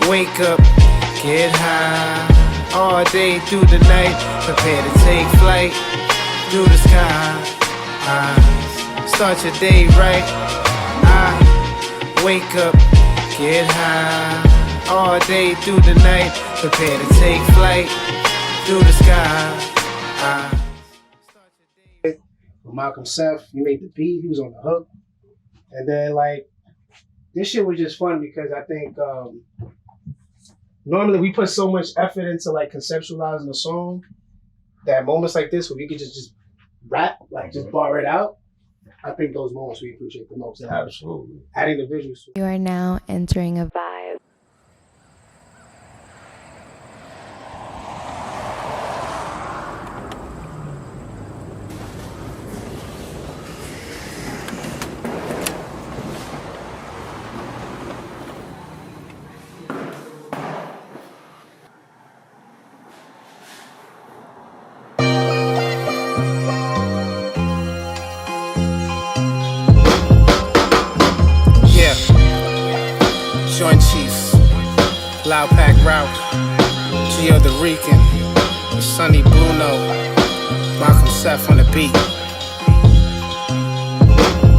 Wake up, get high, all day through the night, prepare to take flight through the sky. Start your day right. Wake up, get high, all day through the night, prepare to take flight through the sky. Malcolm Seth, he made the beat, he was on the hook. And then like, this shit was just fun because I think normally we put so much effort into like conceptualizing a song that moments like this where we could just rap, like just bar it out. I think those moments we appreciate the most. Absolutely. Adding the visuals. You are now entering a vibe. Joint Chiefs, Loud Pack Route, Gio the Rican, Sonny Bruno, Malcolm Seth on the beat.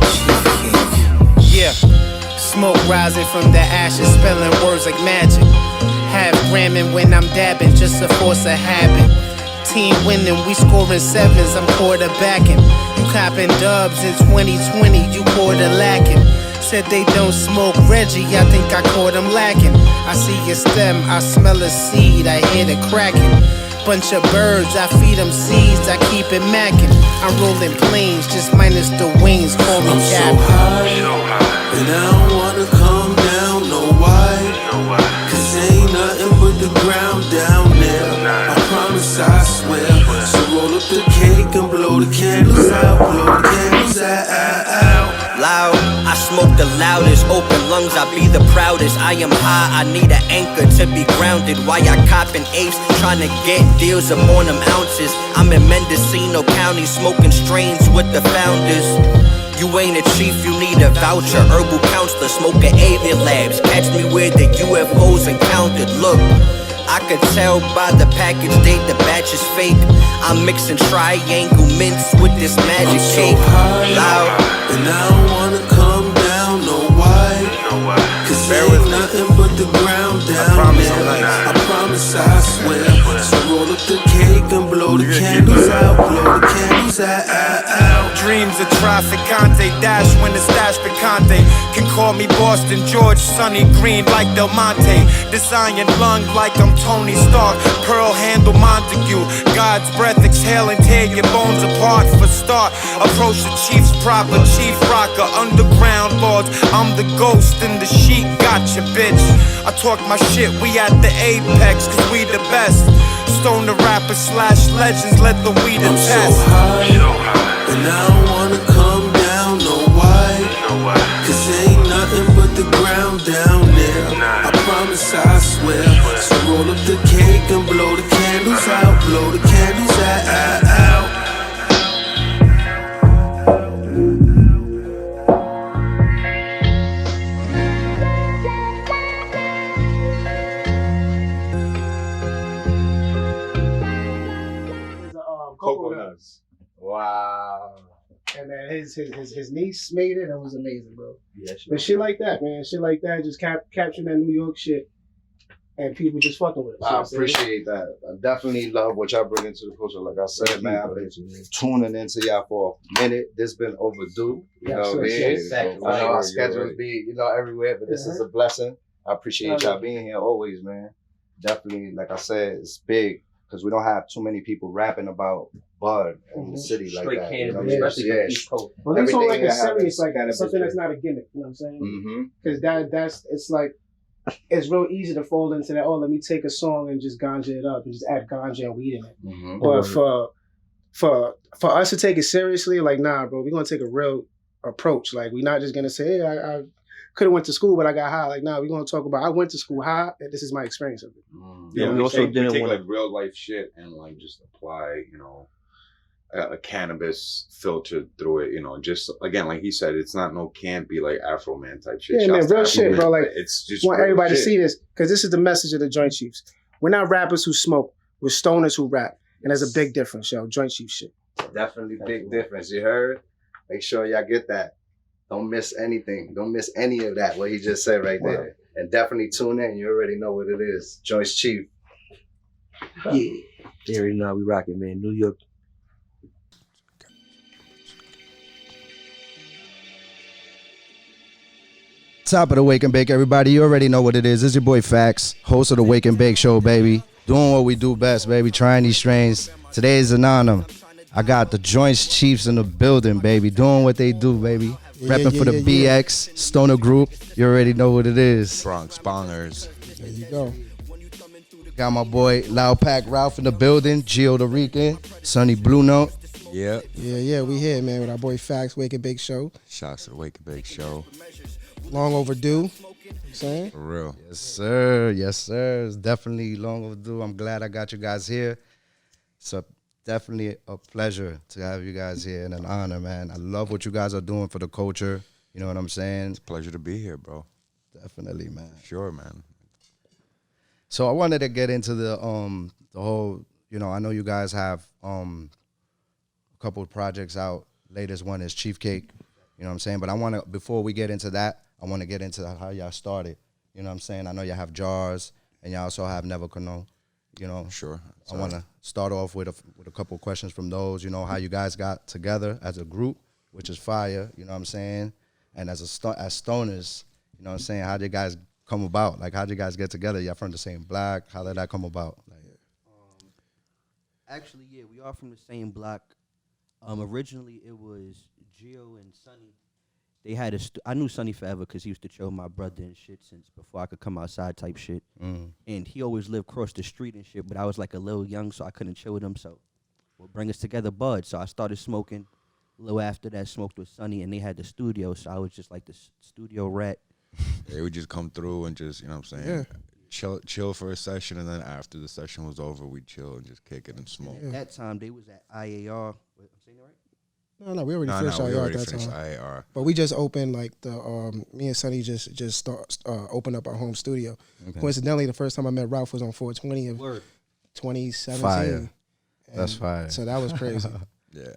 Cheefcake. Yeah, smoke rising from the ashes, spelling words like magic. Half gramming when I'm dabbing, just a force of habit. Team winning, we scoring sevens, I'm quarterbacking. You copping dubs in 2020, you quarter lacking. Said they don't smoke Reggie, I think I caught them lacking. I see your stem, I smell a seed, I hear the cracking. Bunch of birds, I feed them seeds, I keep it macking. I'm rolling planes, just minus the wings, call me Captain. So high, and I don't wanna come down, no why? Cause ain't nothing but the ground down there. I promise, I swear. So roll up the cake and blow the candles out, blow the candles out. Loud, I smoke the loudest, open lungs, I be the proudest. I am high, I need an anchor to be grounded. Why I copping apes, trying to get deals up on them ounces. I'm in Mendocino County, smoking strains with the founders. You ain't a chief, you need a voucher. Herbal counselor, smoking avian labs. Catch me where the UFOs encountered. Look, I could tell by the package date the batch is fake. I'm mixing triangle mints with this magic cake. Loud, and I don't wanna come down, no why? Cause ain't nothing but the ground down there. I promise, I swear. So roll up the cake and blow the candles out, blow the candles out. Dreams of Traficante, dash when the stash picante. Can call me Boston George, Sunny Green like Del Monte. This iron lung like I'm Tony Stark, Pearl handle Montague. God's breath exhale and tear your bones apart for start. Approach the chief's proper, chief rocker, underground lords. I'm the ghost in the sheet, gotcha bitch. I talk my shit, we at the apex, cause we the best. Stone the rappers slash legends, let the weed attest. I'm so high, and I don't wanna come down, no why? Cause ain't nothing but the ground down there. I promise, I swear. So roll up the cake and blow the candles out, blow the candles out. Coconuts. Wow. And then his niece made it. It was amazing, bro. Yeah, but shit like that, man. Shit like that, just capturing that New York shit, and people just fucking with it. I appreciate that. I definitely love what y'all bring into the culture. Like I said, man, I've been tuning into y'all for a minute. This been overdue. You know what I mean? Exactly. I know our schedules be, everywhere, but this is a blessing. I appreciate y'all being here always, man. Definitely, like I said, it's big because we don't have too many people rapping about bud in the city like that. Cannabis, especially from the East Coast. Well, this whole like a serious, like something that's not a gimmick. You know what I'm saying? Because it's like it's real easy to fall into that. Oh, let me take a song and just ganja it up and just add ganja and weed in it. But for us to take it seriously, like nah, bro, we're gonna take a real approach. Like we're not just gonna say, hey, I could have went to school, but I got high. Like, nah, we're gonna talk about I went to school high, and this is my experience of it. Yeah, we also didn't want to take like real life shit and like just apply, a cannabis filter through it, you know, just again, like he said, it's not no campy like Afro Man type shit. Yeah, man, real shit, bro. Like, it's just want everybody shit. to see this, because this is the message of the Joint Chiefs. We're not rappers who smoke. We're stoners who rap. And there's a big difference, yo. Joint Chief shit. Definitely big difference. You heard? Make sure y'all get that. Don't miss anything. Don't miss any of that, what he just said right there. And definitely tune in. You already know what it is. Joint Chief. Yeah. You already know how we rocking, man. New York. Top of the Wake and Bake, everybody. You already know what it is. It's your boy Fax, host of the Wake and Bake Show, baby. Doing what we do best, baby. Trying these strains. Today is an honor. I got the Joints Chiefs in the building, baby. Doing what they do, baby. Repping for the BX Stoner Group. You already know what it is. Bronx Bongers. There you go. Got my boy Loud Pack Ralph in the building. Gio the Rican. Sonny Blue Note. Yeah. Yeah, we here, man, with our boy Fax, Wake and Bake Show. Shouts to the Wake and Bake Show. Long overdue. You know what I'm saying? For real. Yes, sir. Yes, sir. It's definitely long overdue. I'm glad I got you guys here. So definitely a pleasure to have you guys here and an honor, man. I love what you guys are doing for the culture. You know what I'm saying? It's a pleasure to be here, bro. Definitely, man. Sure, man. So I wanted to get into the whole, you know, I know you guys have a couple of projects out. Latest one is Cheefcake. You know what I'm saying? But I want to, before we get into that, I want to get into how y'all started. You know what I'm saying? I know y'all have Jars and y'all also have Never Know. You know, sure. I want to start off with a couple of questions from those. You know, how you guys got together as a group, which is fire. You know what I'm saying? And as stoners, you know what I'm saying? How did you guys come about? Like, how did you guys get together? Y'all from the same block? How did that come about? Like, Actually, yeah, we are from the same block. Originally, it was Gio and Sonny. They had I knew Sonny forever because he used to chill with my brother and shit since before I could come outside type shit. And he always lived across the street and shit, but I was like a little young, so I couldn't chill with him. So what bring us together, bud. So I started smoking. A little after that, smoked with Sonny, and they had the studio, so I was just like the studio rat. They would just come through and just, you know what I'm saying? Yeah. Chill for a session, and then after the session was over, we'd chill and just kick it and smoke. At that time, they was at IAR. I'm saying that right? No, we already finished IAR at that time. IAR. But we just opened, like, the me and Sonny just opened up our home studio. Okay. Coincidentally, the first time I met Ralph was on 420 of 2017. Fire. That's fire. So that was crazy. Yeah.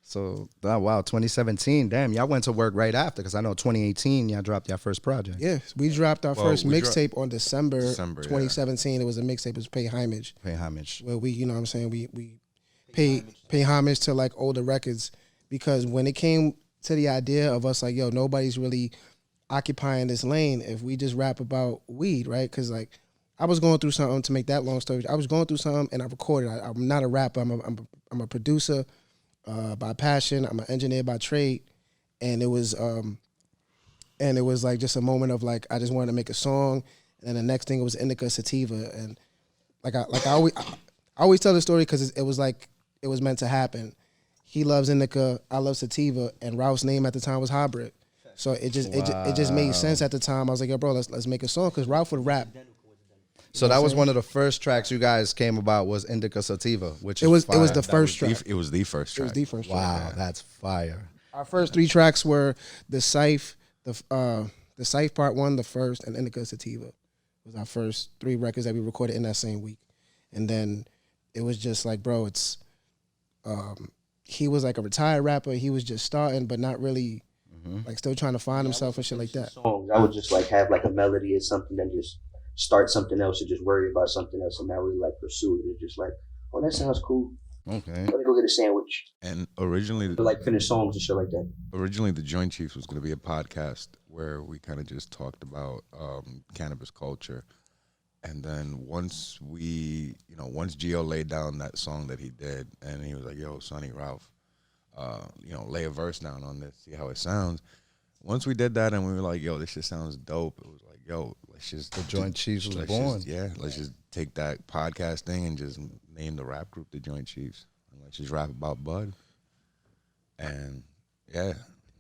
So, wow, 2017. Damn, y'all went to work right after, because I know 2018, y'all dropped your first project. Yeah, we dropped our first mixtape on December 2017. Yeah. It was a mixtape. It was Pay Homage. Pay Homage. Where we, you know what I'm saying, we pay homage to, like, older records, because when it came to the idea of us, like, yo, nobody's really occupying this lane if we just rap about weed, right? Because, like, I was going through something, to make that long story, I was going through something and I recorded. I'm not a rapper. I'm a producer by passion. I'm an engineer by trade. And it was like just a moment of, like, I just wanted to make a song. And the next thing, it was Indica Sativa. And I always tell the story because it was like, it was meant to happen. He loves Indica, I love Sativa, and Ralph's name at the time was Hybrid. So it just made sense at the time. I was like, yo, bro, let's make a song, because Ralph would rap. So that was one of the first tracks you guys came about, was Indica Sativa, which it was the first track. It was the first track. It was the first track. Wow, that's fire. Our first three tracks were the Scythe, the Scythe Part 1, the first, and Indica Sativa. It was our first three records that we recorded in that same week. And then it was just like, bro, it's he was like a retired rapper. He was just starting, but not really, like, still trying to find himself and shit like that. Songs, I would just, like, have, like, a melody or something, then just start something else or just worry about something else and not really, like, pursue it. It's just like, oh, that sounds cool. Okay. Let me go get a sandwich. And originally, like, finish songs and shit like that. Originally, the Joint Chiefs was going to be a podcast where we kind of just talked about cannabis culture. And then once Gio laid down that song that he did, and he was like, yo, Sonny, Ralph, lay a verse down on this, see how it sounds. Once we did that and we were like, yo, this shit sounds dope, it was like, yo, let's just... The Joint Chiefs was born. Let's just take that podcast thing and just name the rap group the Joint Chiefs. And let's just rap about Bud. And, yeah.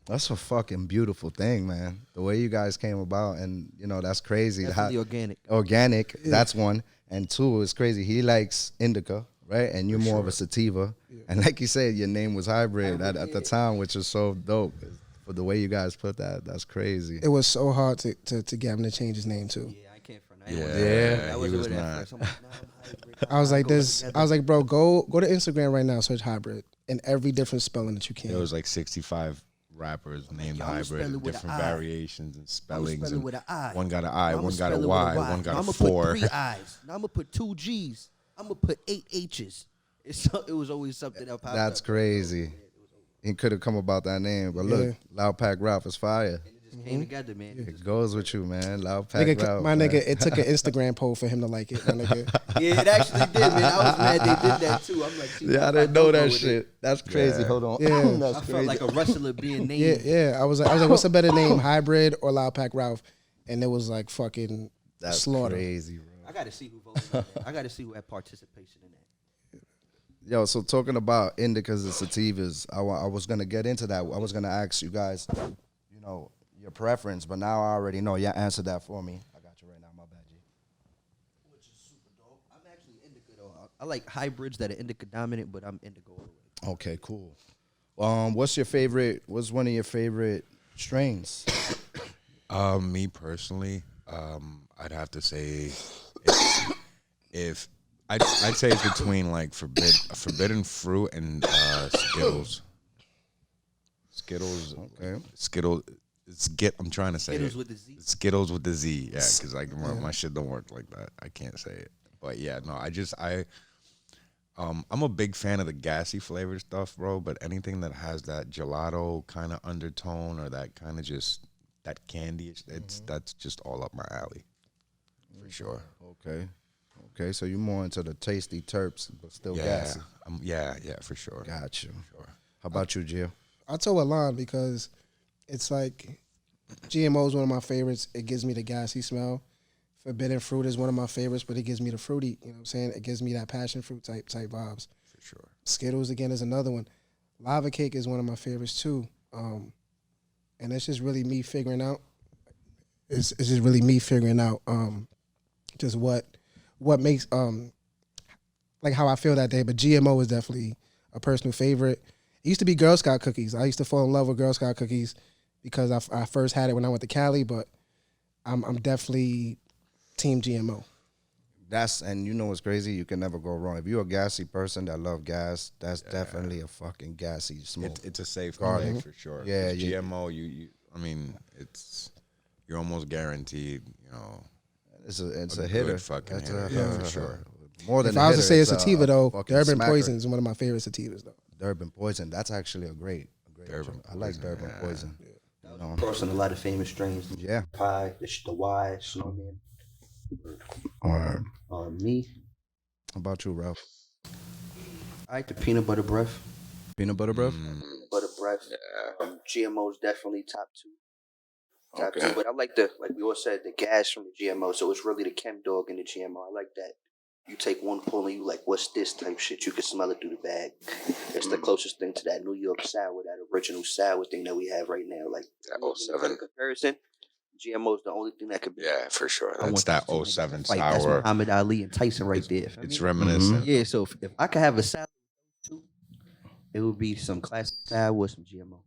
That's a fucking beautiful thing, man. The way you guys came about, and, you know, that's crazy. Definitely organic. Organic, yeah. That's one. And two, it's crazy. He likes indica, right? And you're more of a sativa. Yeah. And like you said, your name was Hybrid at the time, which is so dope. For the way you guys put that, that's crazy. It was so hard to get him to change his name too. Yeah, I can't front. Yeah, he was not. I was like this. I was like, bro, go to Instagram right now, search Hybrid, and every different spelling that you can. There was like 65 rappers named Hybrid, different variations and spellings. And with an I. One got an I, one got a Y, one got a 4. I'm gonna put 3 I's. Now I'm gonna put 2 G's. I'm gonna put 8 H's. It was always something that popped That's up. Crazy. He could have come about that name, but look, Loud Pack Ralph is fire. It just came together, man. It goes with you, man. Loud Pack Ralph. My nigga, it took an Instagram poll for him to like it, my nigga. Yeah, it actually did, man. I was mad they did that too. I'm like, yeah, I didn't know that shit. That's crazy. Hold on. Yeah. That's I crazy. felt like a wrestler being named. Yeah. I was like, what's a better name, Hybrid or Loud Pack Ralph? And it was like fucking That's slaughter. Crazy, bro. I got to see who voted. On that. I got to see who had participation in that. Yo, so talking about indicas and sativas, I was gonna get into that. I was gonna ask you guys, you know, your preference, but now I already know. You answered that for me. I got you right now. My bad, G. Which is super dope. I'm actually indica though. I like hybrids that are indica dominant, but I'm indica all the way. Okay, cool. What's one of your favorite strains? Me personally, I'd have to say if I'd say it's between like forbidden fruit and Skittles. Skittles, okay. Skittles. I'm trying to say Skittles it. with the Z. Skittles with the Z. Yeah, because like my shit don't work like that. I can't say it. But yeah, no. I'm a big fan of the gassy flavored stuff, bro. But anything that has that gelato kind of undertone or that kind of just that candy, that's just all up my alley, for sure. Okay, so you're more into the tasty terps, but still gassy. Yeah, for sure. Got you. Sure. How about you, Gio? I told Alon because it's like GMO is one of my favorites. It gives me the gassy smell. Forbidden fruit is one of my favorites, but it gives me the fruity. You know what I'm saying? It gives me that passion fruit type vibes. For sure. Skittles again is another one. Lava cake is one of my favorites too. And it's just really me figuring out. It's just really me figuring out just what makes like how I feel that day. But GMO is definitely a personal favorite. It used to be Girl Scout cookies. I used to fall in love with Girl Scout cookies because I first had it when I went to Cali. But I'm definitely Team GMO. And you know what's crazy? You can never go wrong. If you're a gassy person that love gas, that's definitely a fucking gassy smoke. It's a safe garlic for sure. Yeah, GMO. I mean, you're almost guaranteed. You know, it's a hitter. Fucking hitter, for sure. More than if I was to say a sativa though, Durban smacker. Poison is one of my favorite sativas though. Durban Poison. That's actually a great. Durban I like Durban Poison. Yeah. Crossing a lot of famous strains. Yeah. Pie, the Y, Snowman. Me. How about you, Ralph? I like the peanut butter breath. Peanut butter breath? Butter breath. Yeah. GMO is definitely top 2. Top 2. But I like like we all said, the gas from the GMO. So it's really the chem dog in the GMO. I like that. You take one pull and you like, what's this type shit? You can smell it through the bag. It's the closest thing to that New York sour, that original sour thing that we have right now. Like that 07 comparison. GMO is the only thing that could be. Yeah, for sure. That's that 07 sour. That's Muhammad Ali and Tyson right there. It's reminiscent. Yeah, so if I could have a salad too, it would be some classic sour with some GMO.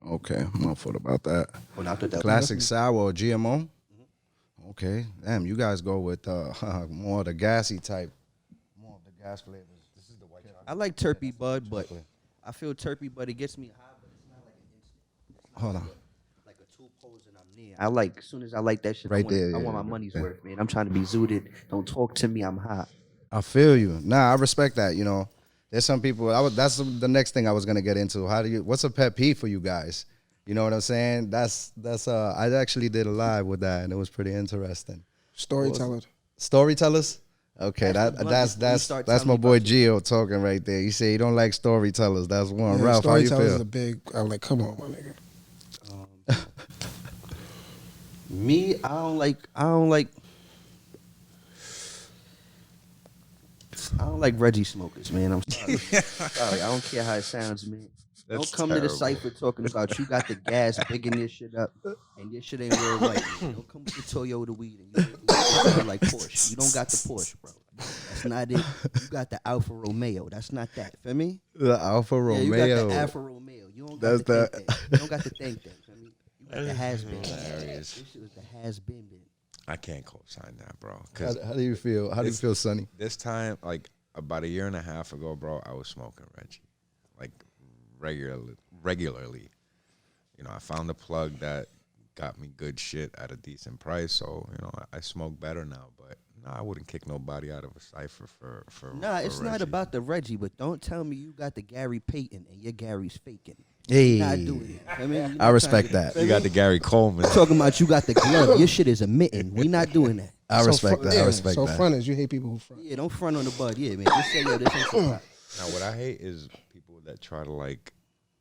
Okay, I'm not thought about that. Oh, no, I thought that classic sour or GMO? Okay, damn, you guys go with more of the gassy type, more of the gas flavors. This is the white chocolate. I like terpy bud, but I feel terpy, but it gets me high, but it's not like an instant. Hold on. Like a 2 pulls and I'm near. I like, as soon as I like that shit, Right I want my money's worth, man. I'm trying to be zooted. Don't talk to me, I'm hot. I feel you. Nah, I respect that, you know. There's some people, that's the next thing I was going to get into. What's a pet peeve for you guys? You know what I'm saying? That's I actually did a live with that and it was pretty interesting. Storytellers. Storytellers? Okay, that's my boy Gio talking right there. He said he don't like storytellers. That's one. Yeah, Ralph, how you feel? Storytellers is a big. I'm like, come on, my nigga. Me, I don't like Reggie smokers, man. I'm sorry. Sorry, I don't care how it sounds, man. Don't come to the cypher talking about you got the gas bigging this shit up and your shit ain't real right. Don't come with the Toyota weed and you like Porsche. You don't got the Porsche, bro. That's That's not it. You got the Alfa Romeo. That's not that. Feel me? The Alfa Romeo. Yeah, you got the Alfa Romeo. You don't got the think that. You don't got the think that. Feel me? You got the has been. Hilarious. This shit was the has been. I can't co-sign that, bro. How do you feel? How do you feel, Sonny? This time, like about a year and a half ago, bro, I was smoking Reggie, like regularly. You know, I found a plug that got me good shit at a decent price, so you know, I smoke better now. But no, I wouldn't kick nobody out of a cipher for. Nah, it's Reggie. not about the Reggie, but don't tell me you got the Gary Payton and your Gary's faking. Hey, Not doing it. I mean, I respect that. You got the Gary Coleman. Talking about you got the glove. Your shit is a mitten. We not doing that. I respect that. I respect so that. fronters, you hate people who front. Yeah, don't front on the bud. Yeah, man. Just say, yo, this ain't so hot. Now, what I hate is people that try to like,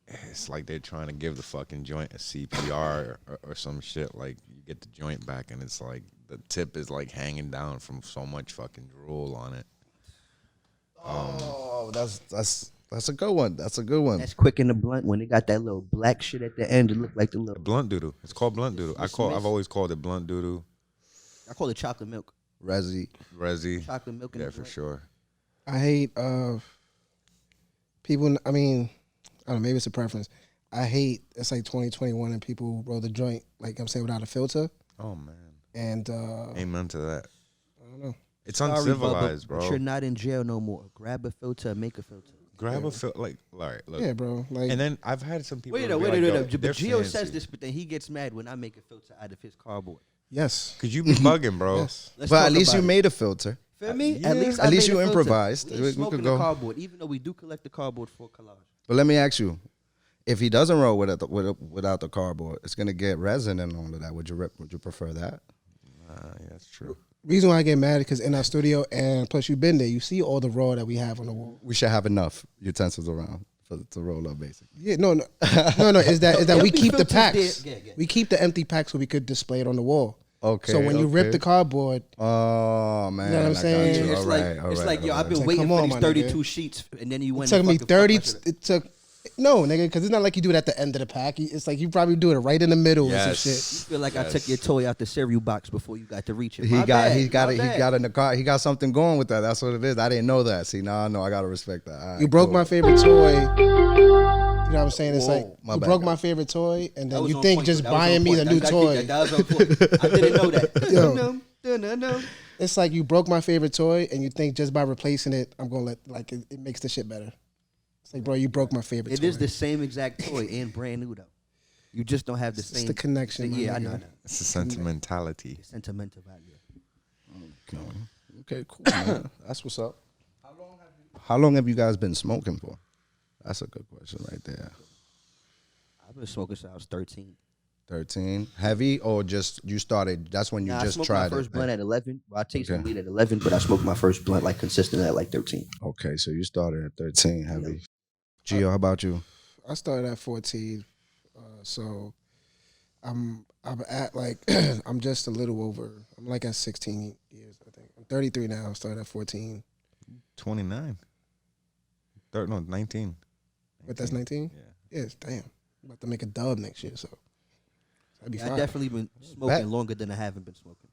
it's like they're trying to give the fucking joint a CPR or some shit. Like you get the joint back and it's like the tip is like hanging down from so much fucking drool on it. Oh, that's a good one. That's a good one. That's quick in the blunt when they got that little black shit at the end. It look like the little Blunt doodoo. It's called blunt doodoo. I've always called it blunt doodoo. I call it chocolate milk. Resi. Chocolate milk. In Yeah, the for blunt. sure. I hate people. I mean, I don't know. Maybe it's a preference. I hate it's like 2021 and people who roll the joint like I'm saying without a filter. Oh man. And Amen to that. I don't know. It's Sorry, uncivilized, Bubba, bro. But you're not in jail no more. Grab a filter, make a filter. Grab a filter, like, all right, look. Yeah, bro. Like, And then I've had some people. Wait, be wait. like, yo, But they're Gio says fancy. this, but then he gets mad when I make a filter out of his cardboard. yes. Cause you be bugging, bro. Yes. Let's But talk at least about you it. made a filter. Feel me? Yeah. At least At I least made you a filter. improvised. We We ain't could smoking go. the cardboard, even though we do collect the cardboard for collage. But let me ask you, if he doesn't roll without the cardboard, it's gonna get resin and all of that. Would you prefer that? Yeah, that's true. Reason why I get mad is because in our studio and plus you've been there, you see all the raw that we have on the wall. We should have enough utensils around to roll up, basically. Yeah, no. Is that we Empty keep the filters packs? there. Yeah. We keep the empty packs so we could display it on the wall. Okay. So when you rip the cardboard, oh man, You know what I'm I got saying? you. It's All like right, all it's right, like yo, all I've right. been It's like, waiting come for on, these my 32 nigga. sheets, and then you went. it took and me fucking 30. fucked with it. It took no, nigga, because it's not like you do it at the end of the pack. It's like you probably do it right in the middle or some Yes. shit. You feel like I took your toy out the cereal box before you got to reach it. He My got bad. in the car. He got something going with that. That's what it is. I didn't know that. See, now I know. I gotta respect that. All right, You broke cool. my favorite toy. You know what I'm saying? It's Whoa, like my you bad, broke guys. my favorite toy, and That then was you on think point. just That was on buying me the point. new That- toy. that was on point. I didn't know that. Yo. Dun-dun-dun. It's like you broke my favorite toy, and you think just by replacing it, I'm gonna let like it makes the shit better. It's like, bro, you broke my favorite It toy. is the same exact toy and brand new though. You just don't have the It's same. the connection. my Yeah, I nigga. know. It's a sentimentality. The sentimental value. Okay, cool. Man. That's what's up. How long have you guys been smoking for? That's a good question right there. I've been smoking since I was 13. 13. Heavy or just you started? That's when you I just smoked tried my first it. blunt at 11. Well, I tasted Okay. weed at 11, but I smoked my first blunt like consistent at like 13. Okay, so you started at 13. Heavy. Gio, how about you? I started at 14, so I'm at like I'm just a little over. I'm like at 16 years. I think I'm 33 now. I started at 14, 29. No, 19. but that's 19. Yeah. Yes, damn. I'm about to make a dub next year, so that'd be Yeah, fine. I definitely been smoking Bet. longer than I haven't been smoking.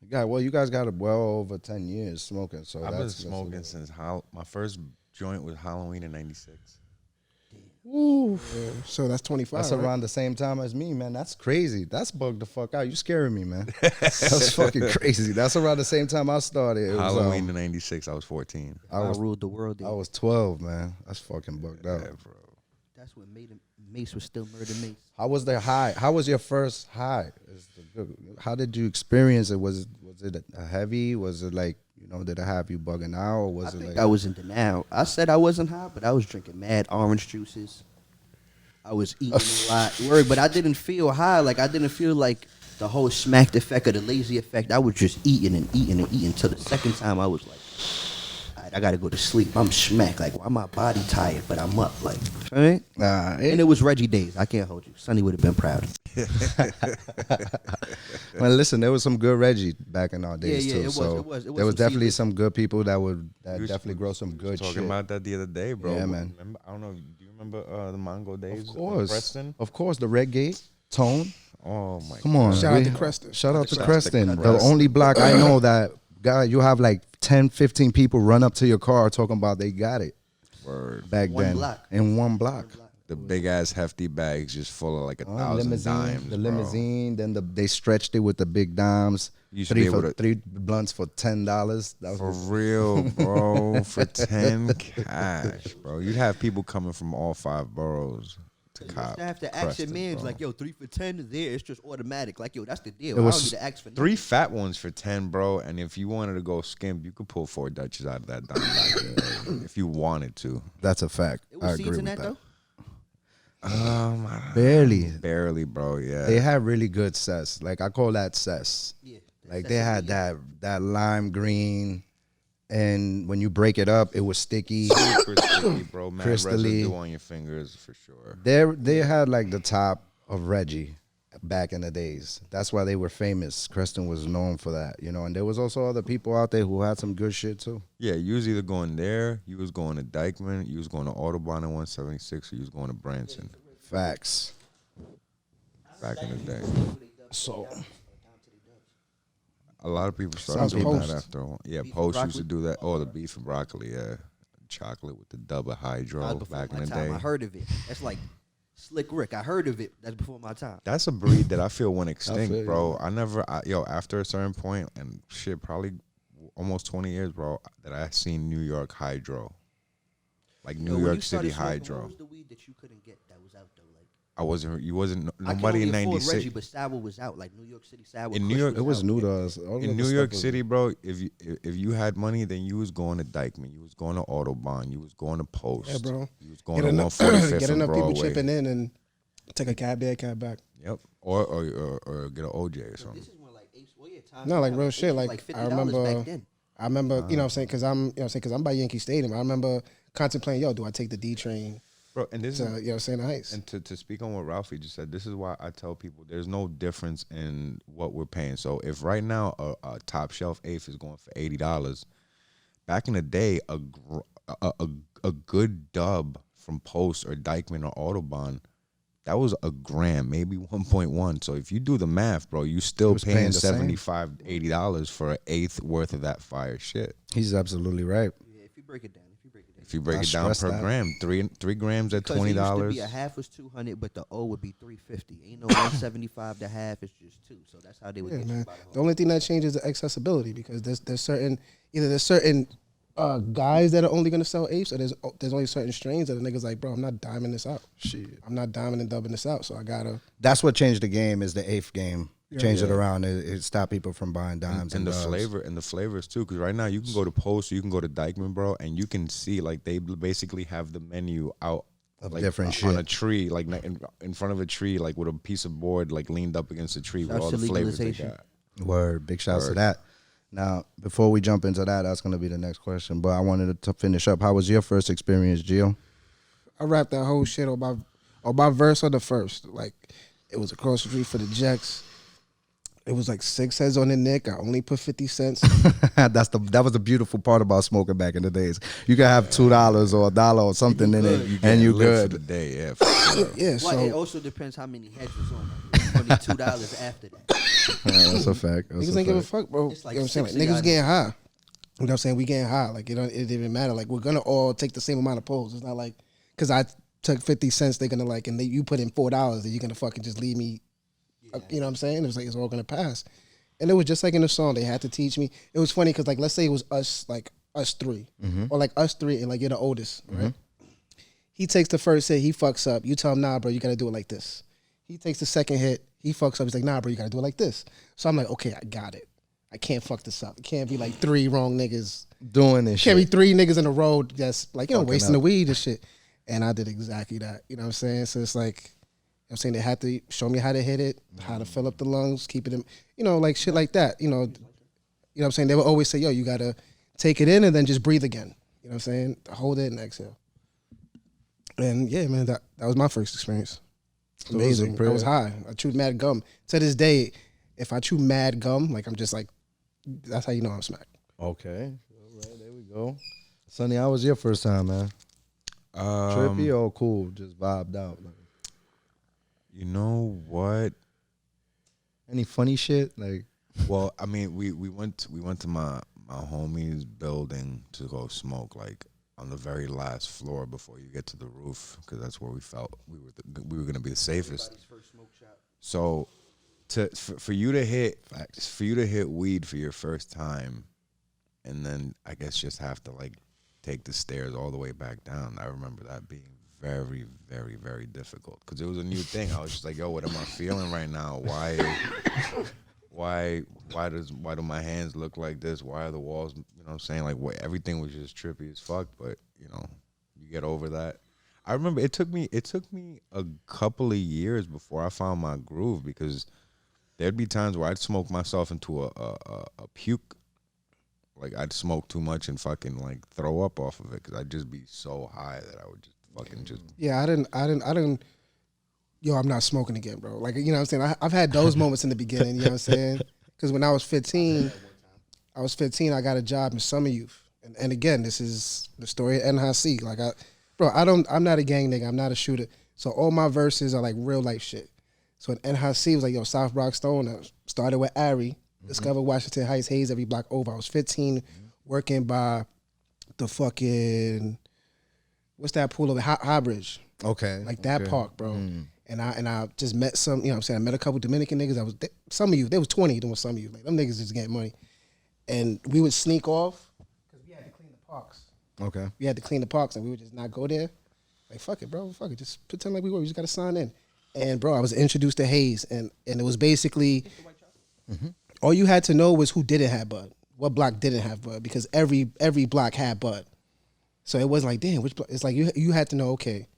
You guys got well over 10 years smoking. So I've been that's smoking since my first joint was Halloween in '96. Ooh, yeah, so that's 25. That's right? around the same time as me, man. That's crazy. That's bugged the fuck out. You scaring me, man. That's fucking crazy. That's around the same time I started. It was, Halloween in '96, I was 14. I was ruled the world. I was 12, man. That's fucking bugged out. Yeah, bro. That's what made him. Mace was still murder Mace. How was the high? How was your first high? How did you experience it? Was it a heavy? Was it like, did it have you bugging out? Or was I it think like I was in denial. I said I wasn't high, but I was drinking mad orange juices. I was eating a lot. Word, but I didn't feel high. Like I didn't feel like the whole smacked effect or the lazy effect. I was just eating and eating and eating. Till the second time I was like, all right, I gotta go to sleep. I'm smacked. Like, why my body tired, but I'm up. Like, right? And it was Reggie days. I can't hold you. Sonny would have been proud. Well, listen, there was some good Reggie back in our days Yeah, too. it was- so it was there was some definitely seasons. some good people that We definitely grow some good talking shit. about that the other day, bro. Yeah, man. Remember, I don't know. Do you remember the Mongo days? Of course, Preston. of course, the Red Gate Tone. Oh my. Come on, Shout out to Creston. Shout out to Shout out to Creston, the Creston. only block I know that guy. You have like 10, 15 people run up to your car talking about they got it. Word. Back One then. block. In one block. The big ass hefty bags just full of like 1,000 limousine, dimes. the bro. limousine. Then they stretched it with the big dimes. You used to be able to, 3 blunts for $10. That was for real, bro. For 10 cash, bro. You'd have people coming from all 5 boroughs to You cop. used to have to ask your Creston, mans bro. like, yo, 3 for 10 there. It's just automatic. Like, yo, that's the deal. It I was don't need to ask for 3 fat ones for 10, bro. And if you wanted to go skimp, you could pull 4 Dutches out of that dime back in the day, if you wanted to. That's a fact. It I was agree seeds with in that, though? Barely, bro. Yeah, They had really good cess. Like I call that cess. Yeah. Like they had that lime green, and when you break it up, it was sticky. super sticky, bro. Mad Crystally. residue on your fingers for sure. They had like the top of Reggie back in the days. That's why they were famous. Creston was known for that, you know. And there was also other people out there who had some good shit too. Yeah, you was either going there, you was going to Dykeman, you was going to Audubon in 176, or you was going to Branson. Facts. Back in the day. So A lot of people started Sounds doing Post. that after a while. Yeah, Beef and Post used to broccoli? do that. Oh, the beef and broccoli, yeah. Chocolate with the double hydro That was before back in my the time. day. I heard of it. That's like Slick Rick. I heard of it. That's before my time. That's a breed that I feel went feel extinct, you. bro. After a certain point, and shit, probably almost 20 years, bro, that I seen New York Hydro. Like Yo, New when York you City started smoking, Hydro. What was the weed that you couldn't get that was out though? Like You wasn't, I could nobody in only afford 96. Reggie, but Sour was out. Like New York City Sour. In New Kush York, it was out. new to us. All In of New the York stuff was- City, bro, if you had money, then you was going to Dykeman, you was going to Audubon, you was going to Post, Yeah, bro. you was going Get to enough, 145th get and enough people Broadway. chipping in and take a cab there, cab back. Yep, or get an OJ or something. This is when like Apes. Well, yeah, time. No, like time. real Apes shit. was Like $50 I remember, back then. you know what I'm saying, because I'm by Yankee Stadium. I remember contemplating, yo, do I take the D train Bro, and this to, is, you know what I'm saying, the Heights? and to speak on what Ralphie just said, this is why I tell people there's no difference in what we're paying. So if right now a top shelf eighth is going for $80, back in the day, a good dub from Post or Dykeman or Audubon, that was $1,000, maybe 1.1. So if you do the math, bro, you still was paying paying the same. $75, $80 for an eighth worth of that fire shit. He's absolutely right. Yeah, if you break it down. If you break I it down stress per that. gram, three grams at Because it used to $20. be a half was 200, but the O would be 350. Ain't no 175 to half. It's just 2. So that's how they would Yeah, get man. you by the The whole. only thing that changes is the accessibility, because there's certain guys that are only gonna sell apes, or there's only certain strains that the niggas like, bro, I'm not diming this out. Shit. I'm not diming and dubbing this out, so I gotta. That's what changed the game. Is the eighth game. Changed it Yeah. around. It stopped people from buying dimes and the dubs. flavors too, because right now you can go to Post, you can go to Dykeman, bro, and you can see like they basically have the menu out Of like, different on shit. a tree, like in front of a tree, like with a piece of board like leaned up against a tree with Shouts all to the flavors they legalization. got. Word. Big shouts to Word. that. Now, before we jump into that, that's gonna be the next question. But I wanted to finish up. How was your first experience, Gio? I rapped that whole shit on my verse on the first. Like, it was across the street for the Jacks. It was like 6 cents on the neck. I only put 50 cents. That was the beautiful part about smoking back in the days. You could have $2 or $1 or something in it, and you Live for the good. day, yeah. For sure. Yeah, Well, it so also depends how many heads was on. Like, it's only $2 after that. Yeah, that's a fact. That's niggas a ain't give a fact. fuck, bro. It's like you know what I'm saying? 60 Like, niggas items. getting high. You know what I'm saying? We getting high. Like, it didn't even matter. Like, we're gonna all take the same amount of pulls. It's not like, because I took 50 cents, they're gonna like, and you put in $4, then you're gonna fucking just leave me. You know what I'm saying? It was like, it's all gonna pass. And it was just like in the song, they had to teach me. It was funny because, like, let's say it was us three, or like us three, and like you're the oldest, right? He takes the first hit, he fucks up. You tell him, nah, bro, you gotta do it like this. He takes the second hit, he fucks up. He's like, nah, bro, you gotta do it like this. So I'm like, okay, I got it. I can't fuck this up. It can't be like 3 wrong niggas. Doing this Can't be shit. 3 niggas in a row that's like, Fucking wasting the up. weed and shit. And I did exactly that. You know what I'm saying? So it's like, I'm saying, they had to show me how to hit it, how to fill up the lungs, keep it in, like shit like that. You know what I'm saying? They would always say, yo, you gotta take it in and then just breathe again. You know what I'm saying? Hold it and exhale. And yeah, man, that was my first experience. So it was a Amazing. I was high. I chewed mad gum. To this day, if I chew mad gum, like, I'm just like, that's how you know I'm smacked. Okay. All right, there we go. Sonny, how was your first time, man? Trippy or cool? Just vibed out. Like, You know what? any funny shit? Like, Well, I mean, we went to my my homie's building to go smoke, like on the very last floor before you get to the roof, because that's where we felt we were gonna be the safest. So, for you to hit weed for your first time, and then I guess just have to like take the stairs all the way back down. I remember that being very, very, very difficult because it was a new thing. I was just like, yo, what am I feeling right now? Why do my hands look like this? Why are the walls, you know what I'm saying? Like everything was just trippy as fuck, but you know, you get over that. I remember it took me a couple of years before I found my groove because there'd be times where I'd smoke myself into a puke. Like I'd smoke too much and fucking like throw up off of it because I'd just be so high that I would just fucking just. Yeah, I didn't. Yo, I'm not smoking again, bro. Like, you know what I'm saying? I've had those moments in the beginning, you know what I'm saying? Because when I was 15, I got a job in summer youth. And again, this is the story at NHC. Like, I'm not a gang nigga. I'm not a shooter. So all my verses are like real life shit. So at NHC was like, yo, South Bronx Stone. I started with Ari, discovered Washington Heights, Hayes, every block over. I was 15, working by the fucking, what's that pool over, High Bridge. Okay. Like that park, bro. And I just met some, you know what I'm saying, I met a couple Dominican niggas. Some of you, there was 20 doing some of you. Like, them niggas just getting money. And we would sneak off because we had to clean the parks. Okay. We had to clean the parks and we would just not go there. Like, fuck it, bro. Fuck it. Just pretend like we were. We just got to sign in. And, bro, I was introduced to Hayes. And it was basically, all you had to know was who didn't have bud. What block didn't have bud. Because every block had bud. So it wasn't like, damn, which block? It's like you had to know, okay,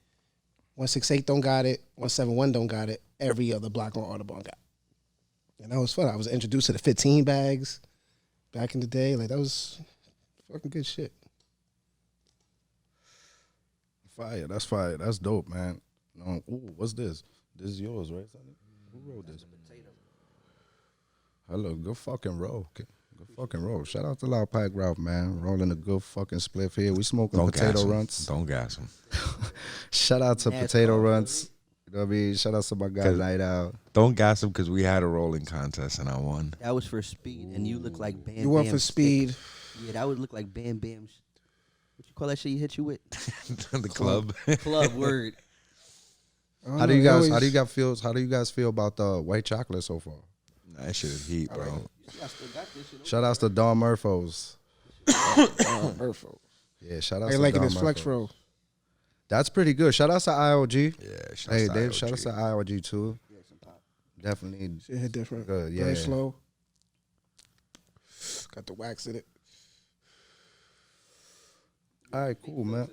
168 don't got it, 171 don't got it, every other block on Audubon got it. And that was fun. I was introduced to the 15 bags back in the day. Like, that was fucking good shit. Fire. That's fire. That's dope, man. Ooh, what's this? This is yours, right, Sonny? Who wrote this? Hello, good fucking roll. Good fucking roll. Shout out to Loud Pack Ralph, man. Rolling a good fucking spliff here. We smoking potato runts. Don't gas him. Shout out to potato runts. You know what I mean? Shout out to my guy Night Out. Don't gas him because we had a rolling contest and I won. That was for speed, and you look like Bam. You went for speed. Yeah, that would look like Bam Bam's. What you call that shit he hit you with? The club. Club word. How do you guys feel about the white chocolate so far? That shit is heat, bro. Shout outs to Don Murphos. Murphos. Yeah, shout outs I to liking Don this flex Murphos. roll. That's pretty good. Shout outs to IOG. Yeah, hey, Dave, shout outs to IOG too. Definitely. Shit hit different. Good, yeah. Very slow. Got the wax in it. All right, cool, man.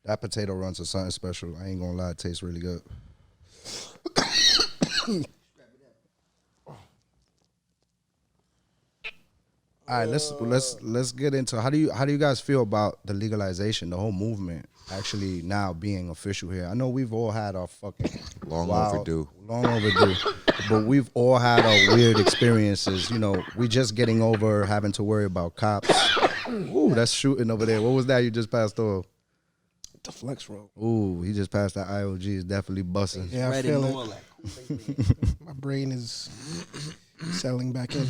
That potato runs are something special. I ain't gonna lie, it tastes really good. All right, let's get into how do you guys feel about the legalization, the whole movement actually now being official here? I know we've all had our fucking long overdue, but we've all had our weird experiences. You know, we just getting over having to worry about cops. Ooh, that's shooting over there. What was that you just passed off? The flex roll. Ooh, he just passed that IOG. Is definitely busting. Yeah, I feel it. My brain is settling back in.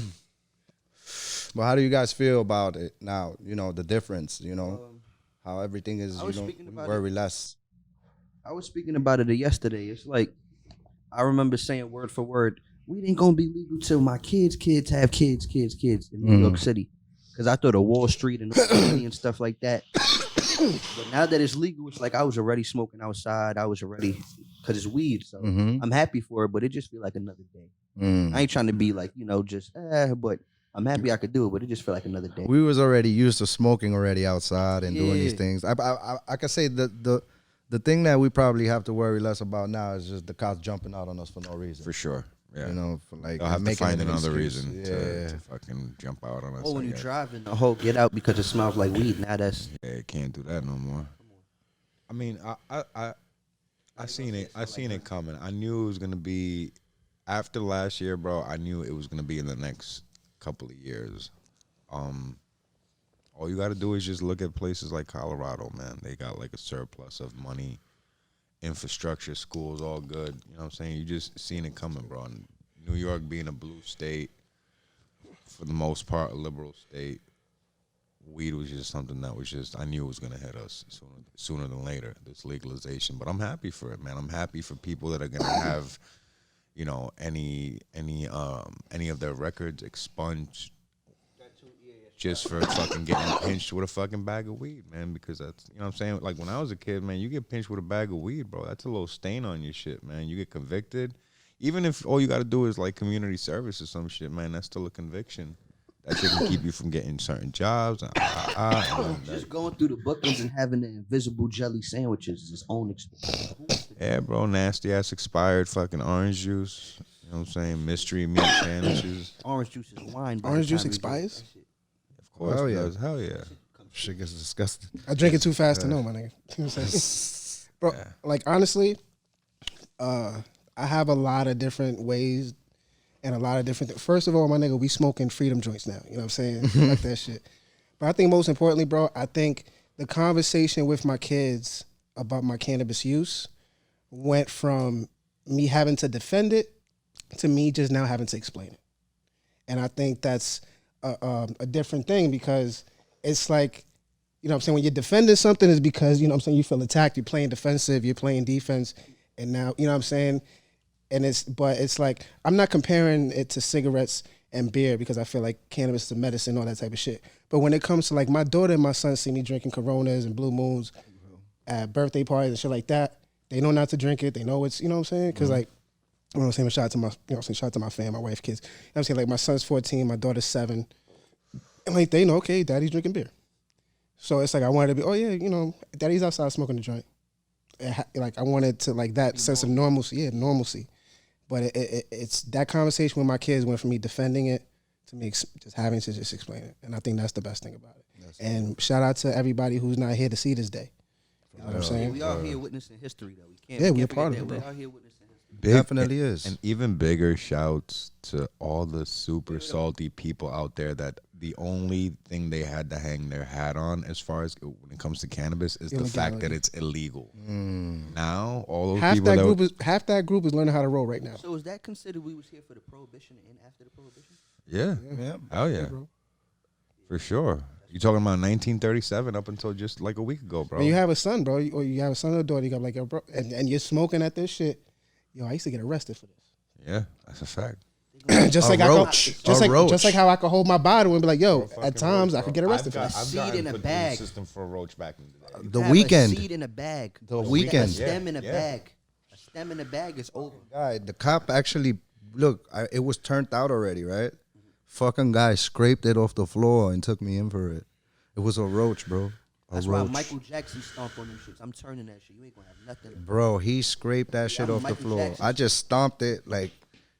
But how do you guys feel about it now? You know, the difference, you know, how everything is, you know, we worry less. I was speaking about it yesterday. It's like, I remember saying word for word, weed ain't gonna be legal till my kids have kids in New York City. Because I thought of Wall Street and and stuff like that. But now that it's legal, it's like I was already smoking outside. I was already, because it's weed. So I'm happy for it, but it just feel like another day. I ain't trying to be like, you know, just, but I'm happy I could do it, but it just feel like another day. We was already used to smoking already outside and doing these things. I can say the thing that we probably have to worry less about now is just the cops jumping out on us for no reason. For sure. Yeah. You know, for like I'll have to find another excuse. reason to fucking jump out on us. Oh, when you're driving, the whole get out because it smells like weed. Now that's can't do that no more. I mean, I seen it. I seen it coming. I knew it was gonna be after last year, bro. I knew it was gonna be in the next couple of years. All you got to do is just look at places like Colorado, man. They got like a surplus of money, infrastructure, schools, all good. You know what I'm saying? You just seen it coming, bro. And New York being a blue state, for the most part, a liberal state, weed was just something that was just, I knew it was going to hit us sooner than later, this legalization. But I'm happy for it, man. I'm happy for people that are going to have, you know, any of their records expunged just for fucking getting pinched with a fucking bag of weed, man. Because that's, you know what I'm saying? Like, when I was a kid, man, you get pinched with a bag of weed, bro. That's a little stain on your shit, man. You get convicted. Even if all you got to do is, like, community service or some shit, man, that's still a conviction. That shit can keep you from getting certain jobs. Just going through the bookings and having the invisible jelly sandwiches is its own experience. Yeah, bro, nasty-ass expired fucking orange juice. You know what I'm saying? Mystery meat sandwiches. Orange juice is wine. Orange juice expires? Of course Hell it yeah. does. Hell yeah. Shit gets disgusting. I drink it too fast to know, my nigga. You know what I'm saying? Bro, like, honestly, I have a lot of different ways and a lot of different First of all, my nigga, we smoking freedom joints now. You know what I'm saying? Like that shit. But I think most importantly, bro, I think the conversation with my kids about my cannabis use went from me having to defend it to me just now having to explain it. And I think that's a different thing, because it's like, you know what I'm saying, when you're defending something is because, you know what I'm saying, you feel attacked, you're playing defensive, you're playing defense, and now, you know what I'm saying, and it's like, I'm not comparing it to cigarettes and beer because I feel like cannabis is a medicine, all that type of shit. But when it comes to, like, my daughter and my son see me drinking Coronas and Blue Moons at birthday parties and shit like that, they know not to drink it, they know it's, you know what I'm saying, because like, you know what I'm saying, shout out to my, you know what I'm saying, shout out to my fam, my wife, kids. You know what I'm saying, like, my son's 14, my daughter's 7. And like, they know, okay, daddy's drinking beer. So it's like, I wanted to be, oh yeah, you know, daddy's outside smoking a joint. Like, I wanted to, like, that sense of normalcy, normalcy. But it's that conversation with my kids went from me defending it to me just having to just explain it. And I think that's the best thing about it. And shout out to everybody who's not here to see this day. You know what I'm saying? We are here witnessing history, though. We're part of it, bro. We are here witnessing history. Definitely is. And even bigger shouts to all the super salty people out there that the only thing they had to hang their hat on as far as when it comes to cannabis is the fact that it's illegal. Now, all those people half that group is learning how to roll right now. So is that considered we was here for the prohibition and after the prohibition? Yeah. Hell yeah. For sure. You talking about 1937 up until just like a week ago, bro. When you have a son, bro, or you have a son or a daughter, you got like, yo, bro, and you're smoking at this shit. Yo, I used to get arrested for this. Yeah, that's a fact. just like how I could hold my bottle and be like, yo, at times I could get arrested for this. Seed in a bag. System for a roach back in the day. The weekend. A seed in a bag. The weekend. A stem in a bag. A stem in a bag is over. Guy, the cop actually, look, it was turned out already, right? Fucking guy scraped it off the floor and took me in for it. It was a roach, bro. That's why Michael Jackson stomped on them shits. I'm turning that shit. You ain't gonna have nothing. Bro, he scraped that shit off the floor. Jackson. I just stomped it, like,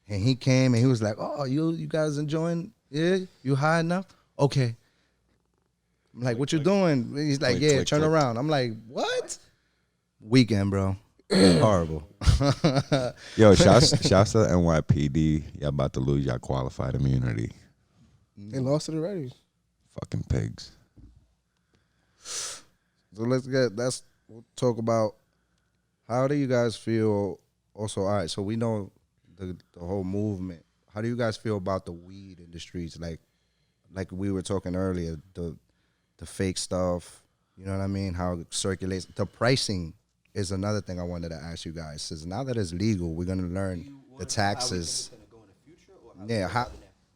and he came and he was like, oh, you guys enjoying? Yeah? You high enough? Okay. I'm like, what you doing? He's like, yeah, turn around. I'm like, what? Weekend, bro. Horrible. Yo, shouts to NYPD. Y'all about to lose y'all qualified immunity. They lost it already. Fucking pigs. So we'll talk about how do you guys feel also, all right, so we know the whole movement. How do you guys feel about the weed industries? Like we were talking earlier, the fake stuff, you know what I mean? How it circulates. The pricing is another thing I wanted to ask you guys. Since now that it's legal, we're gonna learn the taxes. Yeah,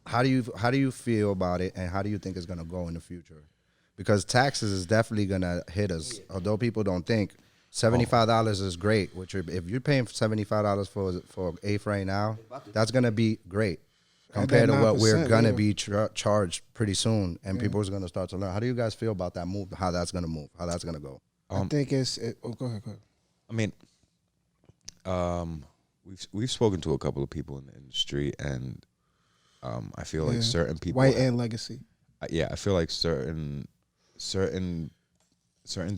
how do you feel about it, and how do you think it's gonna go in the future? Because taxes is definitely gonna hit us. Although people don't think $75 is great, which if you're paying $75 for an eighth right now, that's gonna be great compared to what we're gonna be charged pretty soon, and people are gonna start to learn. How do you guys feel about that move? How that's gonna move? How that's gonna go? I think go ahead. I mean, we've spoken to a couple of people in the industry, and I feel like certain people, white and legacy. I feel like certain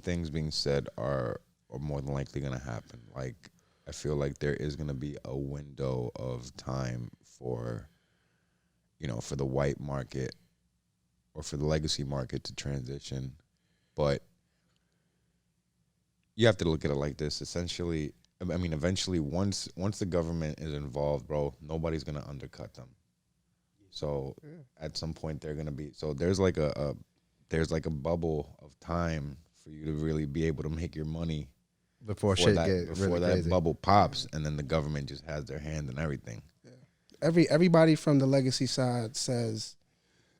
things being said are more than likely going to happen. Like, I feel like there is going to be a window of time for, for the white market or for the legacy market to transition. But you have to look at it like this. Essentially, I mean, eventually, once the government is involved, bro, nobody's gonna undercut them. So at some point, they're gonna be. So there's like a bubble of time for you to really be able to make your money before that bubble pops, and then the government just has their hand in everything. Everybody from the legacy side says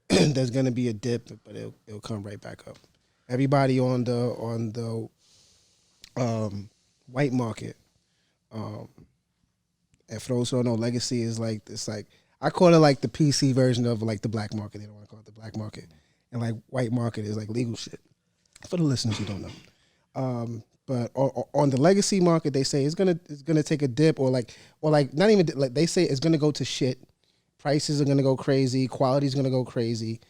there's gonna be a dip, but it'll come right back up. Everybody on the white market, and for those who don't know, legacy is like it's like I call it like the PC version of like the black market. They don't want to call it the black market, and like white market is like legal shit. For the listeners who don't know, but on the legacy market, they say it's gonna take a dip, or like not even like they say it's gonna go to shit. Prices are gonna go crazy. Quality is gonna go crazy.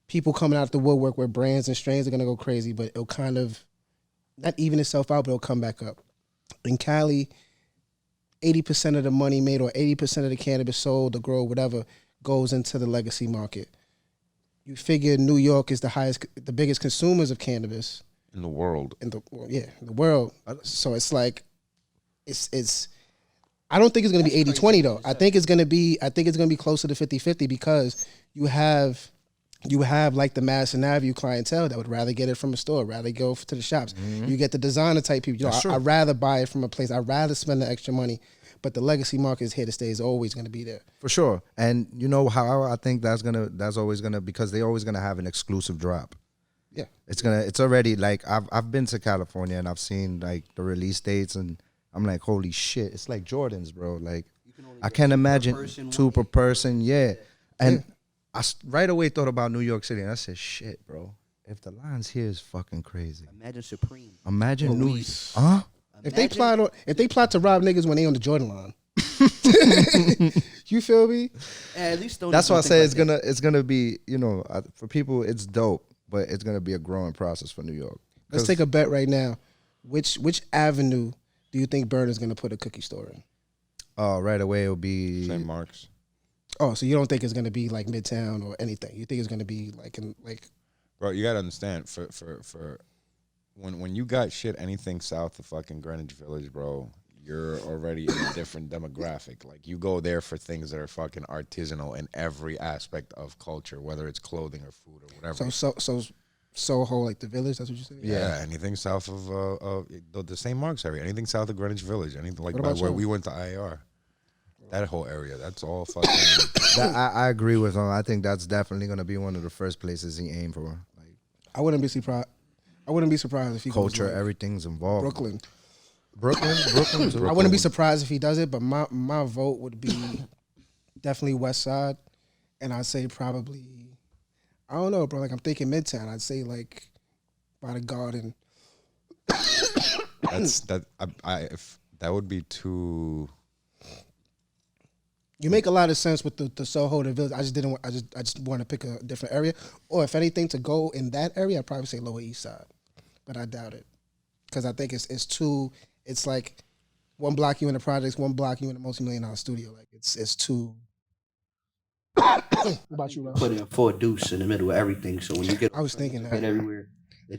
People coming out the woodwork where brands and strains are gonna go crazy, but it'll kind of not even itself out, but it'll come back up. In Cali, 80% of the money made or 80% of the cannabis sold, the grow, whatever, goes into the legacy market. You figure New York is the biggest consumers of cannabis in the world. In the world. So it's like, it's. I don't think it's going to be 80-20 though. I think it's going to be closer to 50-50 because you have like the Madison Avenue clientele that would rather get it from a store, rather go to the shops. Mm-hmm. You get the designer type people. I'd rather buy it from a place. I'd rather spend the extra money. But the legacy market is here to stay. Is always going to be there for sure. And you know how I think that's always gonna because they're always gonna have an exclusive drop. Yeah, it's already like I've been to California and I've seen like the release dates and I'm like, holy shit, it's like Jordans, bro. Like I can't imagine two per person. Yeah, and I right away thought about New York City and I said, shit, bro. If the lines here is fucking crazy, imagine Supreme. Imagine New If they plot to rob niggas when they on the Jordan line, you feel me? At least that's why I say it's gonna be for people it's dope, but it's gonna be a growing process for New York. Let's take a bet right now. Which avenue do you think Burner's gonna put a cookie store in? Right away it'll be St. Mark's. Oh, so you don't think it's gonna be like Midtown or anything? You think it's gonna be like in like? Bro, you gotta understand for when you got shit anything south of fucking Greenwich Village, bro, you're already in a different demographic. Like you go there for things that are fucking artisanal in every aspect of culture, whether it's clothing or food or whatever. So Soho, like the Village, that's what you say? Yeah, anything south of the St. Mark's area, anything south of Greenwich Village, anything like by where we went to IAR. That whole area, that's all fucking. I agree with him. I think that's definitely going to be one of the first places he aimed for. Like, I wouldn't be surprised if he culture, goes like everything's involved. Brooklyn. I wouldn't be surprised if he does it, but my vote would be definitely West Side, and I'd say probably I don't know, bro. Like I'm thinking Midtown. I'd say like by the Garden. If that would be too. You make a lot of sense with the Soho, the Village. I just want to pick a different area, or if anything, to go in that area, I'd probably say Lower East Side, but I doubt it, because I think it's too. It's like one block you in the projects, one block you in a multi-million-dollar studio. Like it's too. What about you, Russ? Put in 4 deuce in the middle of everything, so when you get, I was thinking that everywhere.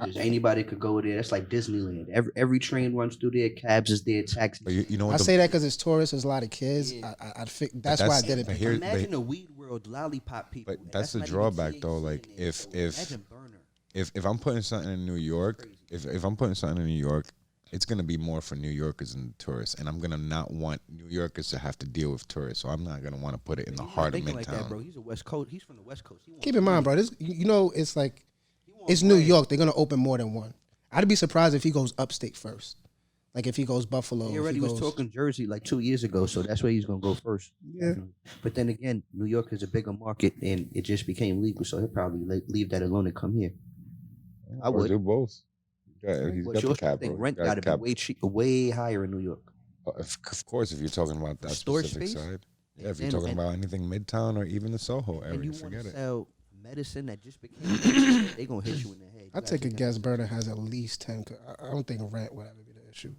Just anybody could go there. That's like Disneyland. Every train runs through there. Cabs is there. Taxis. But you know what I say that because it's tourists. There's a lot of kids. Yeah. That's why I did it. Imagine the weed world, lollipop people. But that's the drawback, though. Like if I'm putting something in New York, if I'm putting something in New York, it's gonna be more for New Yorkers than tourists, and I'm gonna not want New Yorkers to have to deal with tourists. So I'm not gonna want to put it in the heart of Midtown. Like that, bro. He's a West Coast. He's from the West Coast. Keep in mind, bro. This it's like. It's New York. They're gonna open more than one. I'd be surprised if he goes upstate first. Like if he goes Buffalo. He already was talking Jersey like 2 years ago, so that's where he's gonna go first. Yeah. But then again, New York is a bigger market, and it just became legal, so he'll probably leave that alone and come here. I would do both. Yeah, he's got the cap, bro. Rent got to be way higher in New York. Of course, if you're talking about that specific side. Yeah, if you're talking about anything Midtown or even the Soho area, forget it. Sell medicine that just became they gonna hit you in the head. I take a guess Burner has at least 10. I don't think rent would ever be the issue.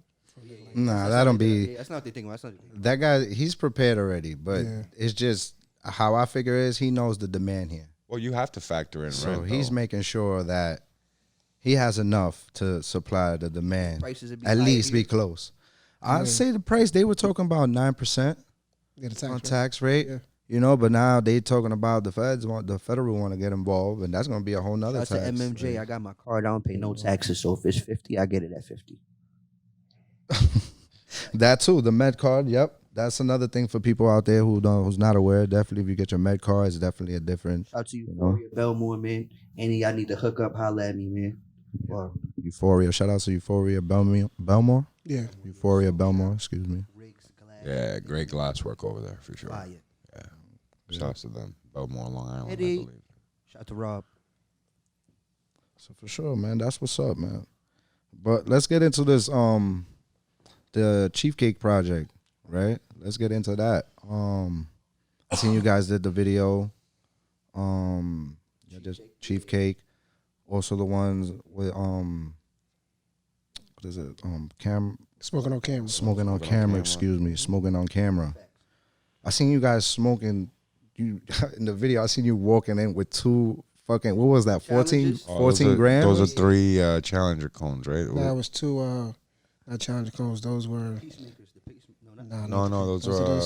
Nah, that don't be. That's not what they think about. That guy, he's prepared already, but it's just how I figure is he knows the demand here. Well, you have to factor in rent. So he's making sure that he has enough to supply the demand. At least be close. I'd say the price, they were talking about 9% on tax rate. Yeah. You know, but now they talking about the federal want to get involved, and that's going to be a whole nother tax. That's the MMJ. I got my card. I don't pay no taxes. So if it's 50, I get it at 50. That too, the Med card. Yep, that's another thing for people out there who's not aware. Definitely, if you get your Med card, it's definitely a different. Shout out to Euphoria Belmore, man. Any I need to hook up, holla at me, man. Wow. Euphoria. Shout out to Euphoria Belmore. Yeah. Euphoria Belmore. Excuse me. Yeah, great glass work over there for sure. Fire. Yeah. Shout out to them. Belmore, Long Island, Eddie. I believe. Shout out to Rob. So for sure, man, that's what's up, man. But let's get into this the Cheefcake project, right? Let's get into that. I seen you guys did the video. Just Cheefcake. Also the ones with what is it? Smoking on camera. Smoking on camera, excuse me. Smoking on camera. I seen you guys smoking in the video. I seen you walking in with two fucking, what was that? 14 grams? Those are 3 Challenger cones, right? That was 2 not Challenger cones. Those were No, those were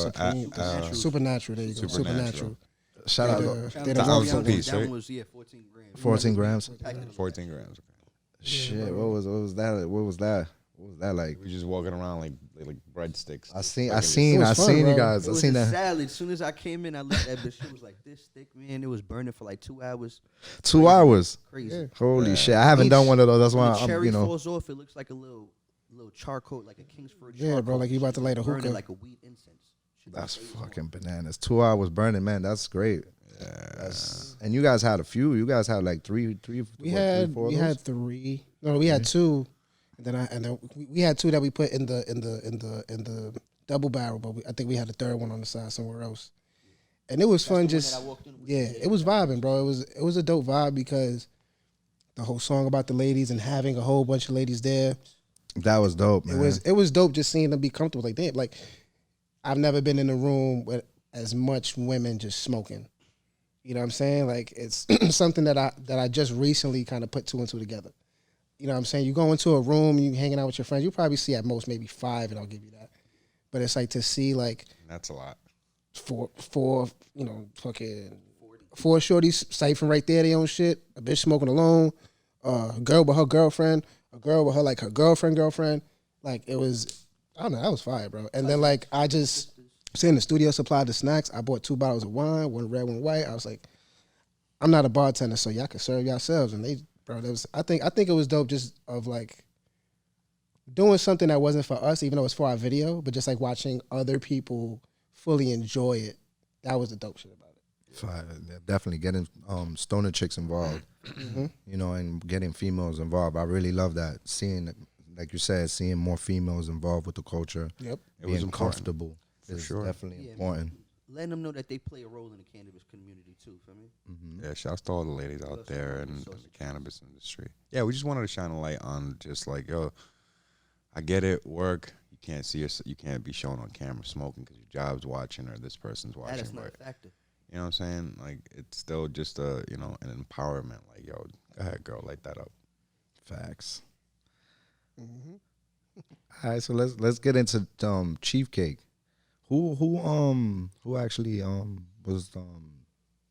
Supernatural. There you go. Supernatural. Shout out. The ounce a piece, That right? was 14 grams. 14 grams. 14 grams. Okay. Shit, what was that? What was that? What was that like? We just walking around like breadsticks. I seen you guys. It I was seen a that. salad. As soon as I came in, I looked at that bitch. It was like this thick, man. It was burning for like 2 hours. 2 hours. Crazy. Yeah. Holy shit! I haven't done one of those. That's When why the I'm, cherry you know. falls off, it looks like a little charcoal, like a Kingsford. Yeah, bro, like you about to light a burning hookah. like a weed incense. That's fucking bananas. 2 hours burning, man. That's great. And you guys had a few. You guys had like three. We had 3. No, we had 2. And then we had 2 that we put in the double barrel, but I think we had a third one on the side somewhere else. And it was fun. It was vibing, bro. It was a dope vibe because the whole song about the ladies and having a whole bunch of ladies there. That was dope, man. It was dope just seeing them be comfortable. Like damn, like I've never been in a room with as much women just smoking. You know what I'm saying? Like it's something that I just recently kind of put 2 and 2 together. You know what I'm saying? You go into a room, you hanging out with your friends, you probably see at most maybe 5, and I'll give you that. But it's like to see like that's a lot. Four, you know, fucking 4 shorties siphoning right there, their own shit. A bitch smoking alone, a girl with her girlfriend, a girl with her like her girlfriend. Like it was, I don't know, that was fire, bro. And then like I just in the studio, supplied the snacks. I bought 2 bottles of wine, 1 red, 1 white. I was like, I'm not a bartender, so y'all can serve yourselves. And they, bro, that was I think it was dope just of like doing something that wasn't for us, even though it's for our video, but just like watching other people fully enjoy it. That was the dope shit about it. Fire. Definitely getting stoner chicks involved, you know, and getting females involved. I really love that. Seeing, like you said, seeing more females involved with the culture. Yep. Being comfortable is sure. definitely important. Letting them know that they play a role in the cannabis community too, for me. Yeah, shouts to all the ladies out there in the cannabis industry. Yeah, we just wanted to shine a light on just like, yo, I get it, work. You can't see us, you can't be shown on camera smoking because your job's watching or this person's watching. That is not a factor. You know what I'm saying? Like it's still just a, you know, an empowerment. Like, yo, go ahead, girl, light that up. Facts. All right, so let's get into Cheefcake. Who actually was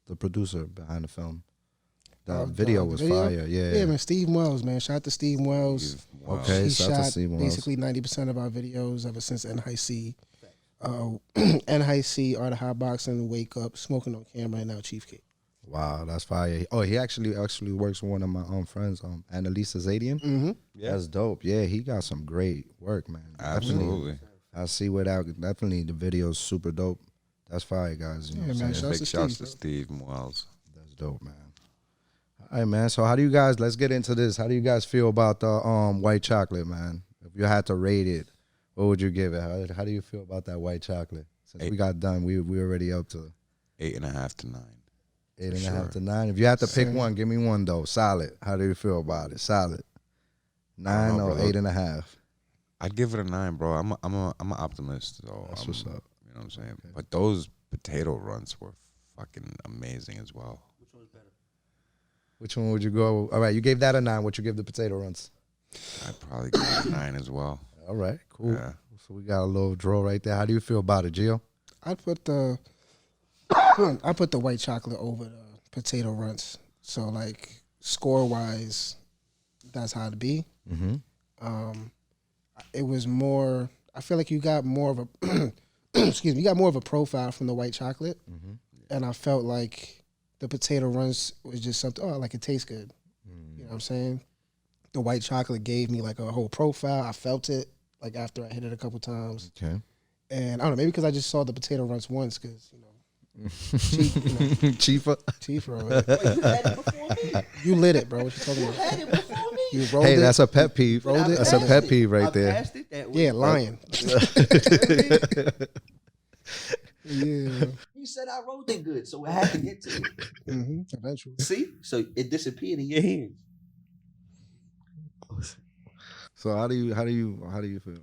the producer behind the film? The video was fire. Yeah, man. Steve Wells, man. Shout out to Steve Wells. Okay, he shout out to shot Steve Wells. basically 90% of our videos ever since NIC. NIC, Art of Hot Boxing, Wake Up, Smoking on Camera, and now Cheefcake. Wow, that's fire. Oh, he actually works with one of my friends, Annalisa Zadian. Yeah. That's dope. Yeah, he got some great work, man. Absolutely. Definitely. I see without definitely the video's super dope. That's fire, guys. You know what I'm saying? Big shouts to Steve Wells. That's dope, man. All right, man. So how do you guys? Let's get into this. How do you guys feel about the white chocolate, man? If you had to rate it, what would you give it? How do you feel about that white chocolate? Since we got done, we already up to 8.5 to 9. 8.5 to 9. If you had to pick one, give me one though. Solid. How do you feel about it? Solid. 9 or 8.5. I'd give it a 9, bro. I'm an optimist, so that's what's up. You know what I'm saying? Okay. But those potato runs were fucking amazing as well. Which one's better? Which one would you go? All right, you gave that a 9. What you give the potato runs? I'd probably give it a 9 as well. All right, cool. Yeah. So we got a little draw right there. How do you feel about it, Gio? I put the white chocolate over the potato runts. So like score wise, that's how it be. It was more. I feel like you got more of a excuse me. You got more of a profile from the white chocolate, and I felt like the potato runs was just something. Oh, like it tastes good. You know what I'm saying? The white chocolate gave me like a whole profile. I felt it like after I hit it a couple times. Okay. And I don't know, maybe because I just saw the potato runs once, because cheaper. You lit it, bro. What you talking about? You rolled it. That's a pet peeve. Rolled it. That's a pet peeve right there. Yeah, lying. Yeah. You said I rolled it good, so I had to get to it. Eventually. See? So it disappeared in your hands. So how do you feel?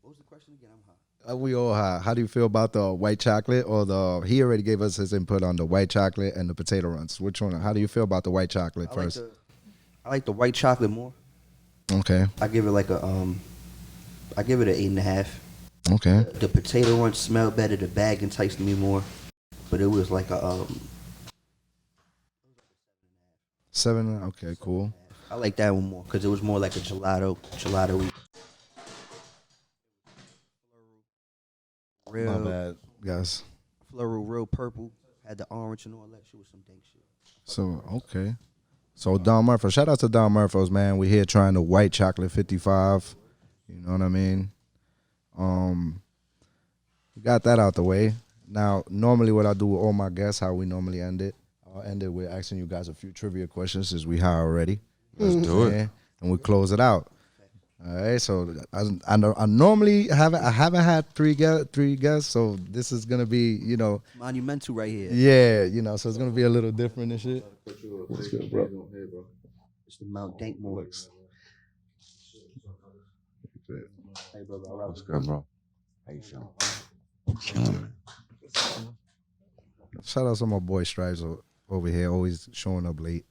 What was the question again? I'm high. We all high. How do you feel about the white chocolate or he already gave us his input on the white chocolate and the potato runs. Which one? How do you feel about the white chocolate first? I like the white chocolate more. Okay. I give it like I give it an 8.5. Okay. The potato runs smelled better. The bag enticed me more, but it was like a 7. Okay, cool. I like that one more because it was more like a gelato. Real, My bad, guys. Floral, real purple. Had the orange and all that shit with some dank shit. So, okay. So, Don Murphy. Shout out to Don Murphy's, man. We here trying the white chocolate 55. You know what I mean? We got that out the way. Now, normally what I do with all my guests, how we normally end it, I'll end it with asking you guys a few trivia questions since we high already. Let's do it. And we close it out. All right, so I normally haven't had three guests, so this is gonna be, monumental right here. Yeah, so it's gonna be a little different and shit. What's good, bro? It's the Mount Dank Morks. Hey, brother, what's good, bro? How you feeling? Shout out to my boy Stripes over here, always showing up late.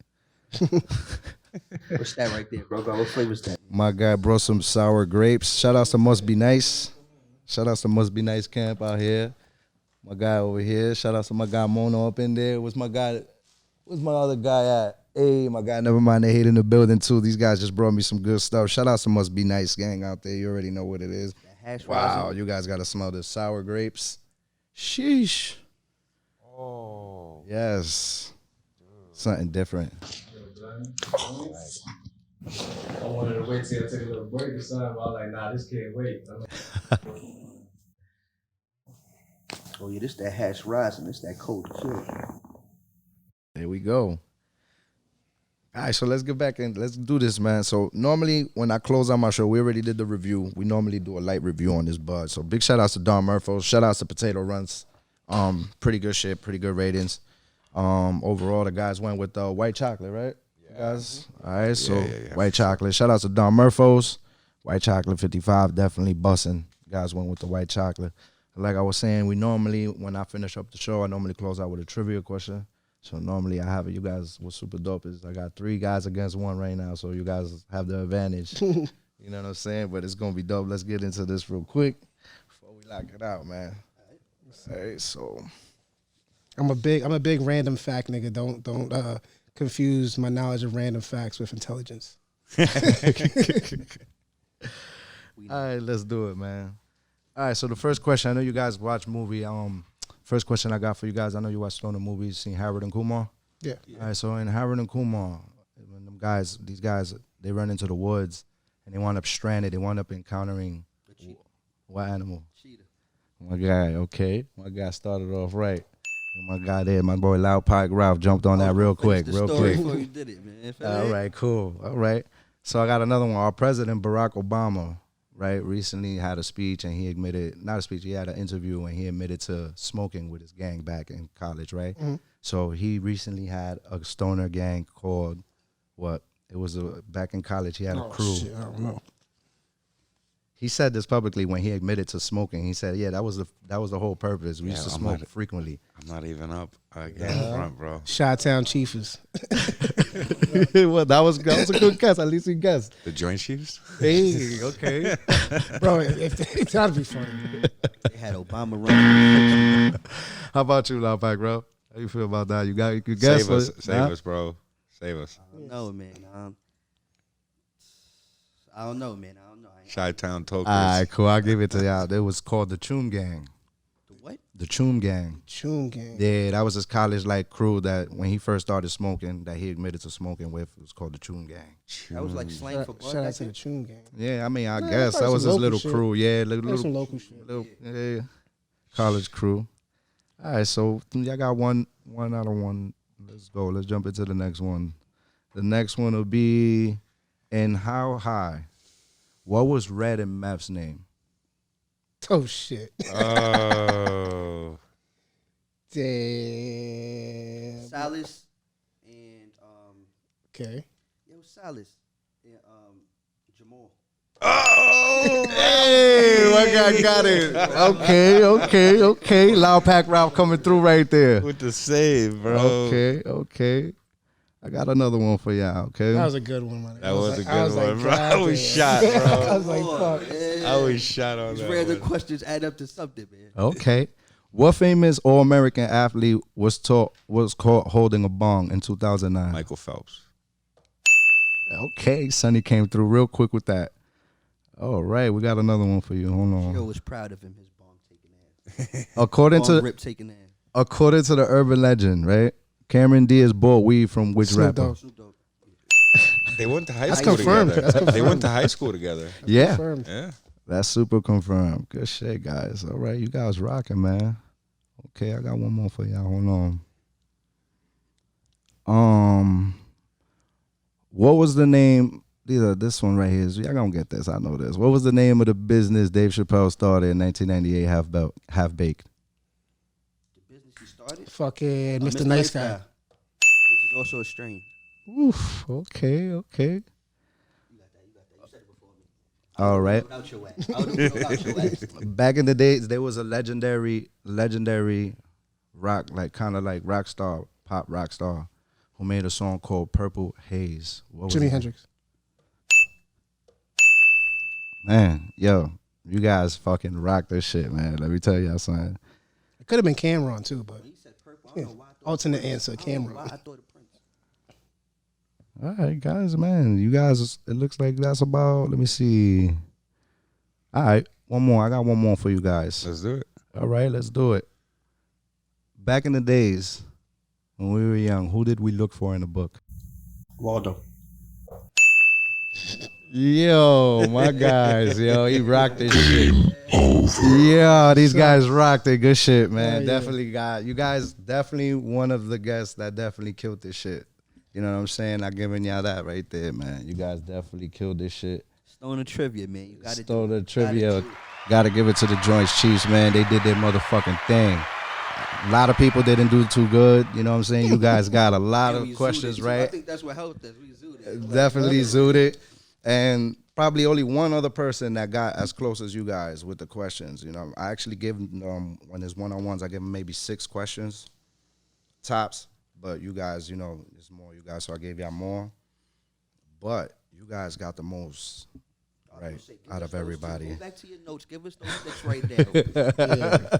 What's that right there, bro? What flavor's that? My guy brought some sour grapes. Shout out to Must Be Nice. Shout out to Must Be Nice camp out here. My guy over here. Shout out to my guy Mono up in there. Where's my other guy at? Hey, my guy, never mind. They hate in the building too. These guys just brought me some good stuff. Shout out to Must Be Nice gang out there. You already know what it is. Wow, you guys got to smell the sour grapes. Sheesh. Oh. Yes. Something different. I wanted to wait till I take a little break or something. I was like, nah, this can't wait. Oh yeah, this that hash rising. This that cold shit. There we go. All right, so let's get back and let's do this, man. So normally when I close out my show, we already did the review. We normally do a light review on this bud. So big shout outs to Don Murphy. Shout outs to Potato Runs. Pretty good shit, pretty good ratings. Overall, the guys went with white chocolate, right? Yeah. Guys, all right. So white chocolate. Shout out to Don Murphy's. White chocolate 55, definitely bussin'. Guys went with the white chocolate. Like I was saying, we normally, when I finish up the show, I normally close out with a trivia question. So normally I have it. You guys, what's super dope is I got 3 guys against 1 right now, so you guys have the advantage. You know what I'm saying? But it's gonna be dope. Let's get into this real quick before we lock it out, man. All right, so I'm a big random fact nigga. Don't confuse my knowledge of random facts with intelligence. All right, let's do it, man. All right, so the first question, I know you guys watch movie. First question I got for you guys, I know you watch Stoner movies, seen Harold and Kumar? Yeah. All right, so in Harold and Kumar, when these guys, they run into the woods and they wind up stranded. They wind up encountering what animal? Cheetah. My guy, okay. My guy started off right. And my guy there, my boy Loud Pike Ralph jumped on that real quick. Before you did it, man. All right, cool. All right. So I got another one. Our president, Barack Obama, right, recently had a speech and he admitted, not a speech, he had an interview and he admitted to smoking with his gang back in college, right? Mm-hmm. So he recently had a stoner gang called, what? It was back in college, he had a crew. Shit, I don't know. he said this publicly when he admitted to smoking. He said, "Yeah, that was the whole purpose. We used to smoke frequently." I'm not even up again front, bro. Chi-Town Chiefers. Well, that was a good guess. At least he guessed. The Joint Chiefs. Hey, okay, Bro, if that'd be funny. They had Obama running. How about you, Loudpack, bro? How you feel about that? You guess? Save us, bro. Save us. I don't know, man. I don't know, man. Chi-Town Tokers. All right, cool. I'll give it to y'all. It was called the Choom Gang. The what? The Choom Gang. Choom Gang. Yeah, that was his college crew that when he first started smoking, that he admitted to smoking with. It was called the Choom Gang. That was like slang for bud. Shout out to the Choom Gang. Yeah, I mean, I guess that was his little crew. Yeah, Some local shit. Yeah, college crew. All right, so y'all got one out of one. Let's go. Let's jump into the next one. The next one will be in How High. What was Red and Meth's name? Oh shit. Oh. Damn. Silas and Okay. it was Silas and Jamal. Oh, hey, my guy got it. Okay. Loudpack Ralph coming through right there. With the save, bro. Okay. I got another one for y'all, okay? That was a good one, man. That was a good one, bro. I was shot, bro. I was like, fuck. I was shot on These that random one. questions add up to something, man. Okay. What famous All-American athlete was caught holding a bong in 2009? Michael Phelps. Okay, Sonny came through real quick with that. All right, we got another one for you. Hold on. Joe was proud of him, his bong taking ass. According Rip taking ass. to the urban legend, right? Cameron Diaz bought weed from which Snoop rapper? Dogg. Snoop Dogg. They went to high That's school confirmed. together. That's confirmed. They went to high school together. Yeah, Confirmed. Yeah. that's super confirmed. Good shit, guys. All right, you guys rocking, man. Okay, I got one more for y'all. Hold on. What was the name? This one right here. Y'all gonna get this. I know this. What was the name of the business Dave Chappelle started in 1998? Half Baked. The business he started? Fucking Mr. Nice Guy. Lifestyle, which is also a strain. Oof. Okay. You got that. You said it before me. All right. Without your ass. I don't know without your ass. Back in the days, there was a legendary rock, pop rock star, who made a song called Purple Haze. What was Jimi it? Hendrix. Man, yo, you guys fucking rock this shit, man. Let me tell y'all something. It could have been Cameron too, but He said purple. I don't know why I thought alternate answer, I don't know Cameron. why I thought of Prince. All right, guys, man. You guys, it looks like that's about, let me see. All right, one more. I got one more for you guys. Let's do it. All right, let's do it. Back in the days, when we were young, who did we look for in the book? Waldo. Yo, my guys, yo, he rocked this shit. Yeah, these guys rocked it. Good shit, man. Yeah. Definitely you guys definitely one of the guests that definitely killed this shit. You know what I'm saying? I'm giving y'all that right there, man. You guys definitely killed this shit. Stone of trivia, man. You got to Stole the trivia. Gotta give it to the Joints Chiefs, man. They did their motherfucking thing. A lot of people didn't do too good. You know what I'm saying? You guys got a lot of questions right. I think that's what helped us. We zooted it. Definitely zooted. And probably only one other person that got as close as you guys with the questions. You know, I actually give them, when there's one-on-ones, I give them maybe 6 questions, tops. But you guys, you know, it's more you guys, so I gave y'all more. But you guys got the most, right, out of everybody. Go back to your notes. Give us those 6 right there. Yeah.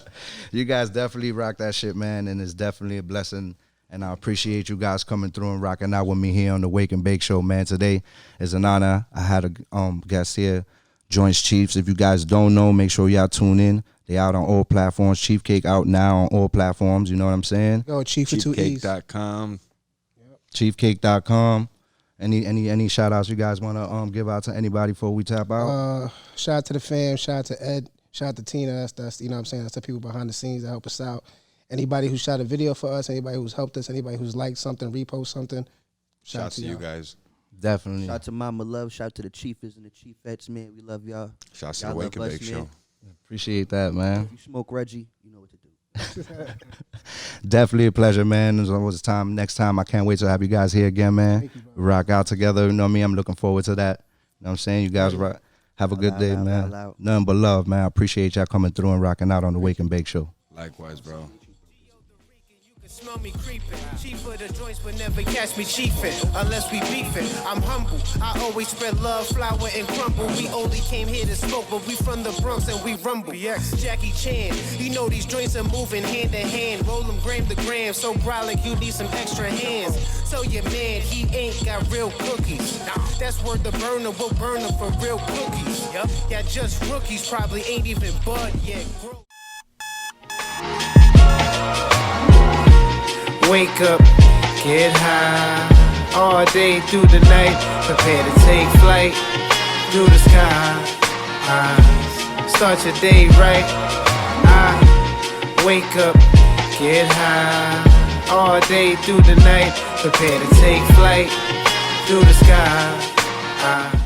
You guys definitely rock that shit, man, and it's definitely a blessing. And I appreciate you guys coming through and rocking out with me here on the Wake and Bake Show, man. Today is an honor. I had a guest here, Joints Chiefs. If you guys don't know, make sure y'all tune in. They out on all platforms. Cheefcake out now on all platforms. You know what I'm saying? Yo, Chief for 2 E's. Cheefcake.com. Cheefcake.com. Any shout outs you guys want to give out to anybody before we tap out? Shout out to the fam. Shout out to Ed. Shout out to Tina. That's you know what I'm saying. That's the people behind the scenes that help us out. Anybody who shot a video for us, anybody who's helped us, anybody who's liked something, repost something. Shout out to you guys. Definitely. Shout out to Mama Love. Shout out to the Chiefers and the Chiefettes, man. We love y'all. Shout out to the Y'all Wake and love Bake us, Show. man. Appreciate that, man. If you smoke Reggie, you know what to do. Definitely a pleasure, man. As always, time. Next time, I can't wait to have you guys here again, man. Thank you, bro. Rock out together. You know what I mean? I'm looking forward to that. You know what I'm saying? You guys rock. Have a good day, man. Nothing but love, man. I appreciate y'all coming through and rocking out on the Wake and Bake Show. Likewise, bro. Smell me creeping, cheaper the joints but never catch me cheaping, unless we beefing. I'm humble, I always spread love, flour and crumble. We only came here to smoke, but we from the Bronx and we rumble. Yes, Jackie Chan, you know these joints are moving hand to hand. Roll them gram to gram, so brolic you need some extra hands. So your man, he ain't got real cookies. That's word the burner, we'll burn them for real cookies. Yep, yeah, just rookies probably ain't even bud yet. Wake up, get high, all day through the night, prepare to take flight, through the sky, start your day right, wake up, get high, all day through the night, prepare to take flight, through the sky,